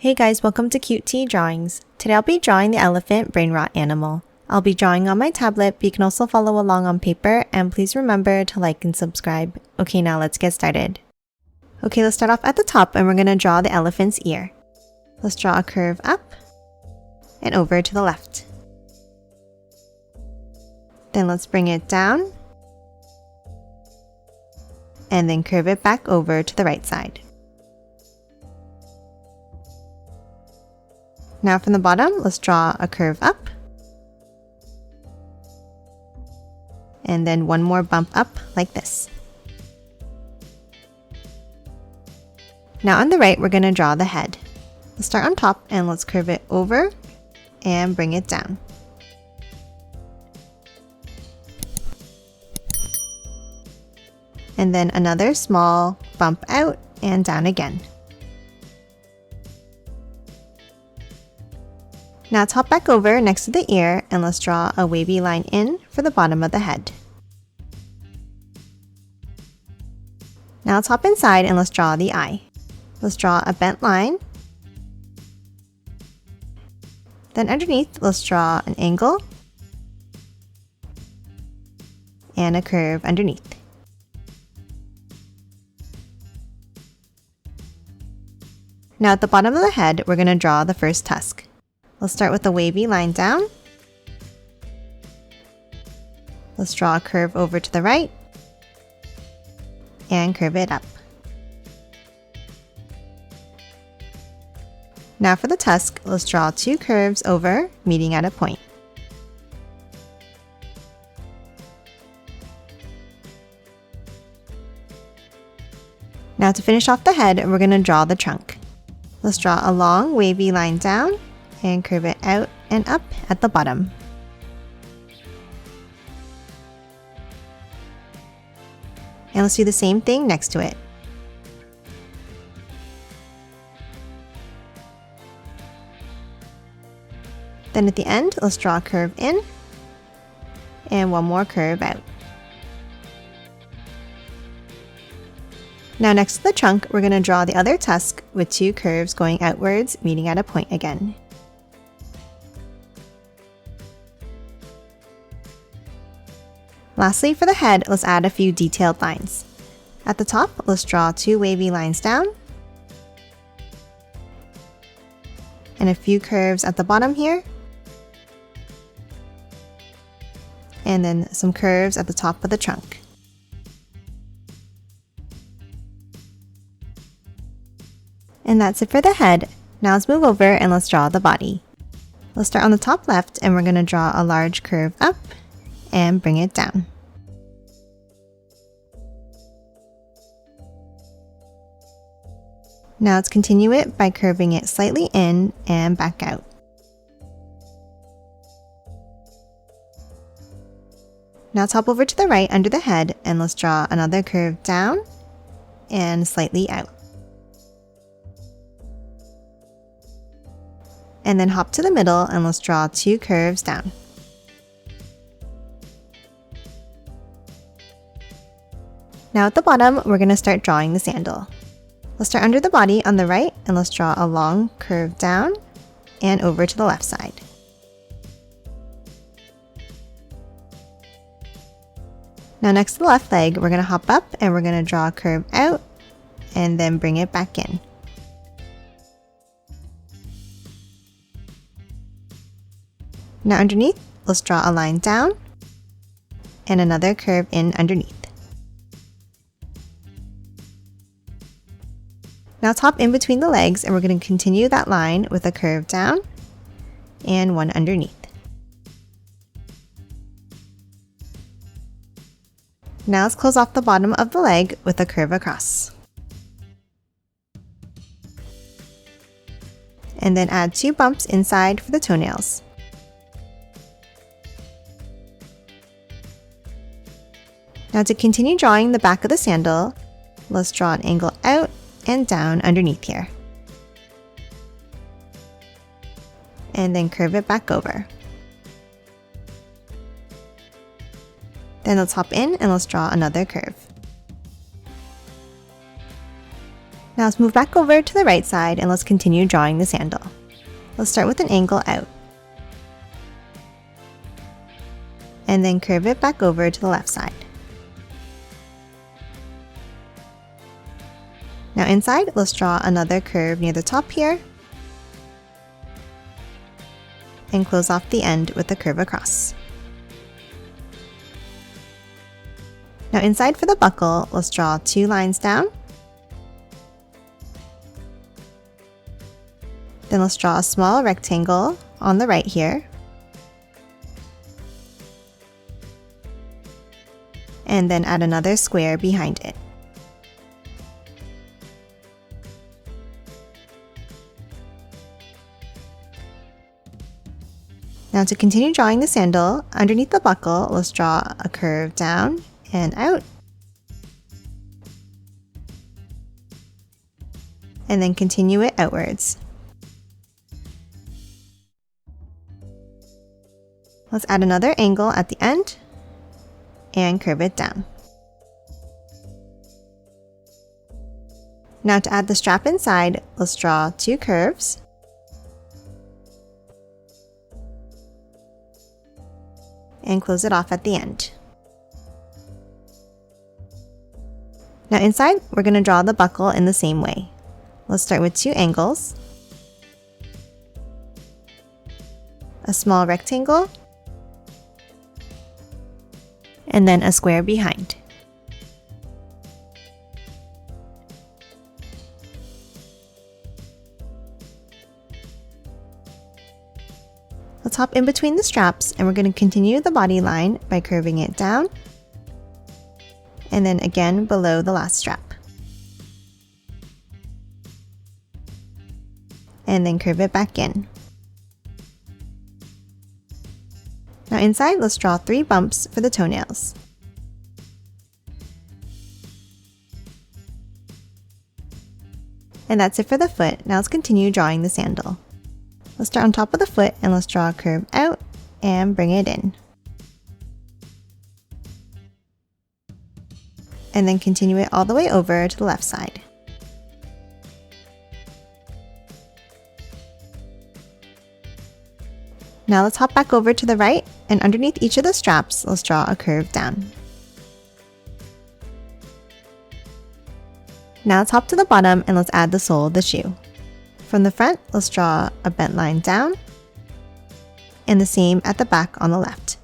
Hey guys, welcome to Cute Tea Drawings. Today I'll be drawing the elephant Brainrot animal. I'll be drawing on my tablet, but you can also follow along on paper, and please remember to like and subscribe. Okay, now let's get started. Okay, let's start off at the top and we're going to draw the elephant's ear. Let's draw a curve up and over to the left. Then let's bring it down and then curve it back over to the right side. Now from the bottom, let's draw a curve up. And then one more bump up like this. Now on the right, we're going to draw the head. Let's start on top and let's curve it over and bring it down. And then another small bump out and down again. Now let's hop back over next to the ear and let's draw a wavy line in for the bottom of the head. Now let's hop inside and let's draw the eye. Let's draw a bent line. Then underneath, let's draw an angle and a curve underneath. Now at the bottom of the head, we're going to draw the first tusk. Let's start with a wavy line down. Let's draw a curve over to the right and curve it up. Now for the tusk, let's draw two curves over, meeting at a point. Now to finish off the head, we're going to draw the trunk. Let's draw a long wavy line down and curve it out and up at the bottom. And let's do the same thing next to it. Then at the end, let's draw a curve in and one more curve out. Now next to the trunk, we're going to draw the other tusk with two curves going outwards, meeting at a point again. Lastly, for the head, let's add a few detailed lines. At the top, let's draw two wavy lines down and a few curves at the bottom here, and then some curves at the top of the trunk. And that's it for the head. Now let's move over and let's draw the body. Let's start on the top left and we're going to draw a large curve up and bring it down. Now let's continue it by curving it slightly in and back out. Now let's hop over to the right under the head and let's draw another curve down and slightly out. And then hop to the middle and let's draw two curves down. Now at the bottom, we're going to start drawing the sandal. Let's start under the body on the right and let's draw a long curve down and over to the left side. Now next to the left leg, we're going to hop up and we're going to draw a curve out and then bring it back in. Now underneath, let's draw a line down and another curve in underneath. Now let's hop in between the legs and we're going to continue that line with a curve down and one underneath. Now let's close off the bottom of the leg with a curve across. And then add two bumps inside for the toenails. Now to continue drawing the back of the sandal, let's draw an angle out and down underneath here. And then curve it back over. Then let's hop in and let's draw another curve. Now let's move back over to the right side and let's continue drawing the sandal. Let's start with an angle out. And then curve it back over to the left side. Now inside, let's draw another curve near the top here. And close off the end with a curve across. Now inside for the buckle, let's draw 2 lines down. Then let's draw a small rectangle on the right here. And then add another square behind it. Now to continue drawing the sandal, underneath the buckle, let's draw a curve down and out. And then continue it outwards. Let's add another angle at the end and curve it down. Now to add the strap inside, let's draw 2 curves. And close it off at the end. Now inside, we're going to draw the buckle in the same way. Let's start with 2 angles, a small rectangle, and then a square behind. Let's hop in between the straps and we're going to continue the body line by curving it down and then again below the last strap. And then curve it back in. Now inside, let's draw 3 bumps for the toenails. And that's it for the foot. Now let's continue drawing the sandal. Let's start on top of the foot and let's draw a curve out and bring it in. And then continue it all the way over to the left side. Now let's hop back over to the right, and underneath each of the straps, let's draw a curve down. Now let's hop to the bottom and let's add the sole of the shoe. From the front, let's draw a bent line down, and the same at the back on the left.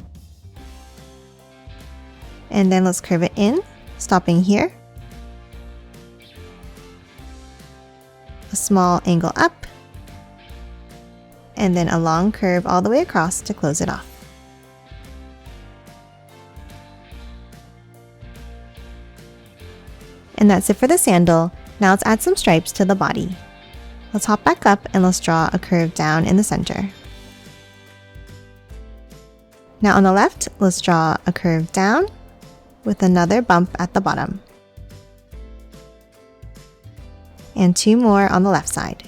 And then let's curve it in, stopping here. A small angle up, and then a long curve all the way across to close it off. And that's it for the sandal. Now let's add some stripes to the body. Let's hop back up and let's draw a curve down in the center. Now on the left, let's draw a curve down with another bump at the bottom. And 2 more on the left side.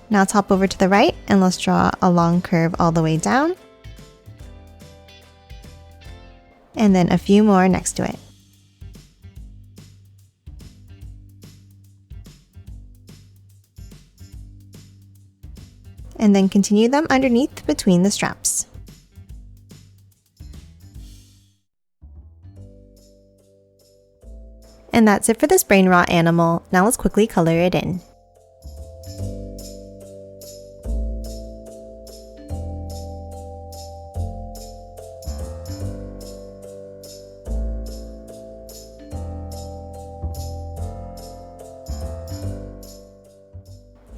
Now let's hop over to the right and let's draw a long curve all the way down. And then a few more next to it. And then continue them underneath between the straps. And that's it for this brainrot animal. Now let's quickly color it in.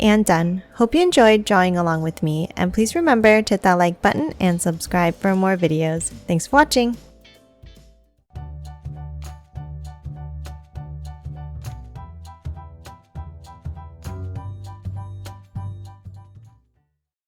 And done. Hope you enjoyed drawing along with me, and please remember to hit that like button and subscribe for more videos. Thanks for watching!